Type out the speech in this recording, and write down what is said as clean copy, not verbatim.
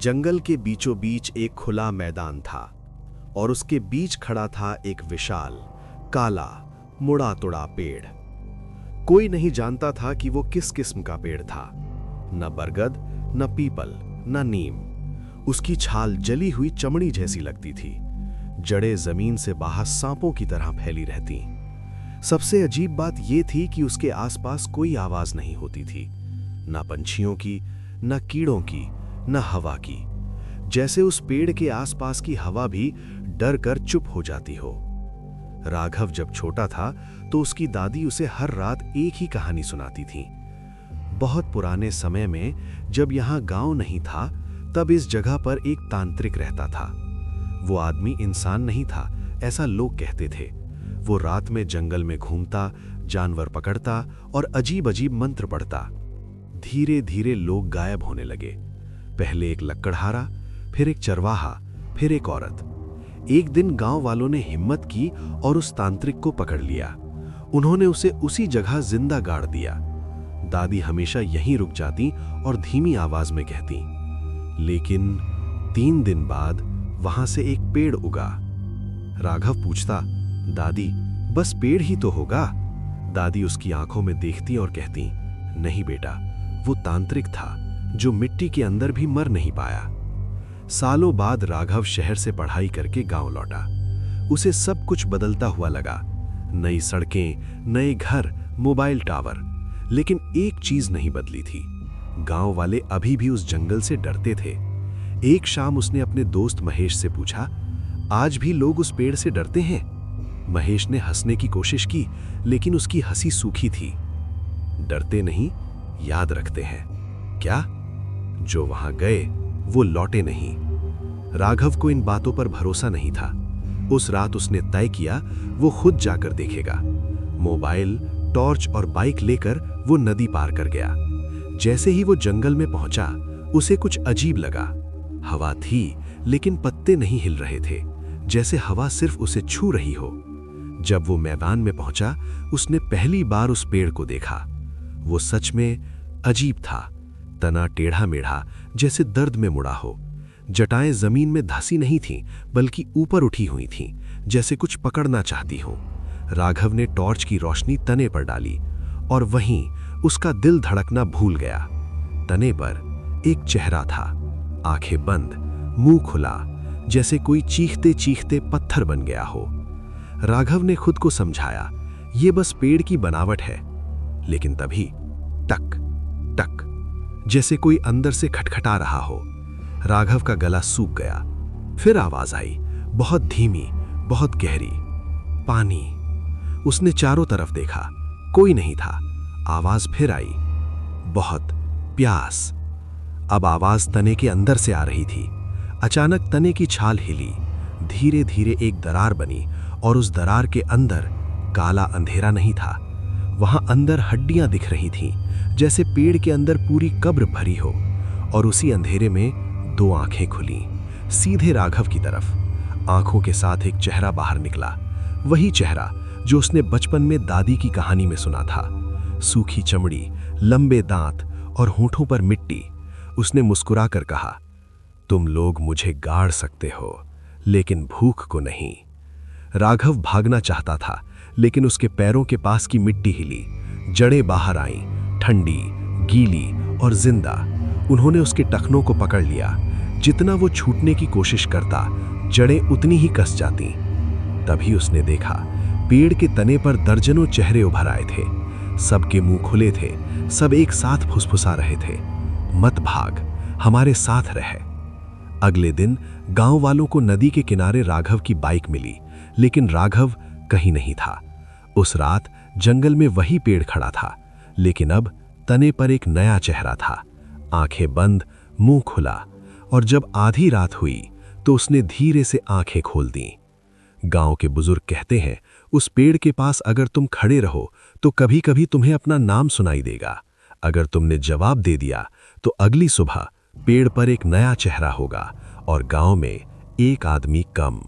जंगल के बीचों बीच एक खुला मैदान था और उसके बीच खड़ा था एक विशाल, काला, मुड़ा तुड़ा पेड़। कोई नहीं जानता था कि वो किस किस्म का पेड़ था। न बरगद, न पीपल, न नीम। उसकी छाल जली हुई चमड़ी जैसी लगती थी। जड़ें जमीन से बाहर सांपों की तरह फैली रहती। सबसे अजीब बात यह थी कि उसके आसपास कोई आवाज नहीं होती थी, न पंछियों की, न कीड़ों की, न हवा की। जैसे उस पेड़ के आसपास की हवा भी डर कर चुप हो जाती हो। राघव जब छोटा था तो उसकी दादी उसे हर रात एक ही कहानी सुनाती थी। बहुत पुराने समय में, जब यहाँ गांव नहीं था, तब इस जगह पर एक तांत्रिक रहता था। वो आदमी इंसान नहीं था, ऐसा लोग कहते थे। वो रात में जंगल में घूमता, जानवर पकड़ता और अजीब अजीब मंत्र पढ़ता। धीरे धीरे लोग गायब होने लगे। पहले एक लकड़हारा, फिर एक चरवाहा, फिर एक औरत। एक दिन गांव वालों ने हिम्मत की और उस तांत्रिक को पकड़ लिया। उन्होंने उसे उसी जगह जिंदा गाड़ दिया। दादी हमेशा यहीं रुक जाती और धीमी आवाज में कहती, लेकिन 3 दिन बाद वहां से एक पेड़ उगा। राघव पूछता, दादी, बस पेड़ ही तो होगा? दादी उसकी आंखों में देखती और कहती, नहीं बेटा, वो तांत्रिक था जो मिट्टी के अंदर भी मर नहीं पाया। सालों बाद राघव शहर से पढ़ाई करके गांव लौटा। उसे सब कुछ बदलता हुआ लगा। नई सड़कें, नए घर, मोबाइल टावर। लेकिन एक चीज नहीं बदली थी। गांव वाले अभी भी उस जंगल से डरते थे। एक शाम उसने अपने दोस्त महेश से पूछा, आज भी लोग उस पेड़ से डरते हैं? महेश ने हंसने की कोशिश की, लेकिन उसकी हंसी सूखी थी। डरते नहीं, याद रखते हैं। क्या? जो वहां गए वो लौटे नहीं। राघव को इन बातों पर भरोसा नहीं था। उस रात उसने तय किया वो खुद जाकर देखेगा। मोबाइल, टॉर्च और बाइक लेकर वो नदी पार कर गया। जैसे ही वो जंगल में पहुंचा, उसे कुछ अजीब लगा। हवा थी, लेकिन पत्ते नहीं हिल रहे थे, जैसे हवा सिर्फ उसे छू रही हो। जब वो मैदान में पहुंचा, उसने पहली बार उस पेड़ को देखा। वो सच में अजीब था। तना टेढ़ा मेढ़ा, जैसे दर्द में मुड़ा हो। जटाएं जमीन में धंसी नहीं थीं, बल्कि ऊपर उठी हुई थीं, जैसे कुछ पकड़ना चाहती हो। राघव ने टॉर्च की रोशनी तने पर डाली और वहीं उसका दिल धड़कना भूल गया। तने पर एक चेहरा था, आंखें बंद, मुंह खुला, जैसे कोई चीखते चीखते पत्थर बन गया हो। राघव ने खुद को समझाया, ये बस पेड़ की बनावट है। लेकिन तभी टक टक, जैसे कोई अंदर से खटखटा रहा हो। राघव का गला सूख गया। फिर आवाज आई, बहुत धीमी, बहुत गहरी। पानी। उसने चारों तरफ देखा, कोई नहीं था। आवाज फिर आई, बहुत प्यास। अब आवाज तने के अंदर से आ रही थी। अचानक तने की छाल हिली। धीरे धीरे एक दरार बनी और उस दरार के अंदर काला अंधेरा नहीं था। वहां अंदर हड्डियां दिख रही थीं, जैसे पेड़ के अंदर पूरी कब्र भरी हो। और उसी अंधेरे में 2 आंखें खुली, सीधे राघव की तरफ। आंखों के साथ एक चेहरा बाहर निकला, वही चेहरा जो उसने बचपन में दादी की कहानी में सुना था। सूखी चमड़ी, लंबे दांत और होठों पर मिट्टी। उसने मुस्कुराकर कहा, तुम लोग मुझे गाड़ सकते हो, लेकिन भूख को नहीं। राघव भागना चाहता था, लेकिन उसके पैरों के पास की मिट्टी हिली। जड़ें बाहर आईं, ठंडी, गीली और जिंदा। उन्होंने उसके टखनों को पकड़ लिया। जितना वो छूटने की कोशिश करता, जड़ें उतनी ही कस जाती। तभी उसने देखा, पेड़ के तने पर दर्जनों चेहरे उभर आए थे। सबके मुंह खुले थे, सब एक साथ फुसफुसा रहे थे, मत भाग, हमारे साथ रह। अगले दिन गांव वालों को नदी के किनारे राघव की बाइक मिली, लेकिन राघव कहीं नहीं था। उस रात जंगल में वही पेड़ खड़ा था, लेकिन अब तने पर एक नया चेहरा था, आंखें बंद, मुंह खुला। और जब आधी रात हुई तो उसने धीरे से आंखें खोल दी। गांव के बुजुर्ग कहते हैं, उस पेड़ के पास अगर तुम खड़े रहो तो कभी कभी तुम्हें अपना नाम सुनाई देगा। अगर तुमने जवाब दे दिया तो अगली सुबह पेड़ पर एक नया चेहरा होगा और गांव में एक आदमी कम।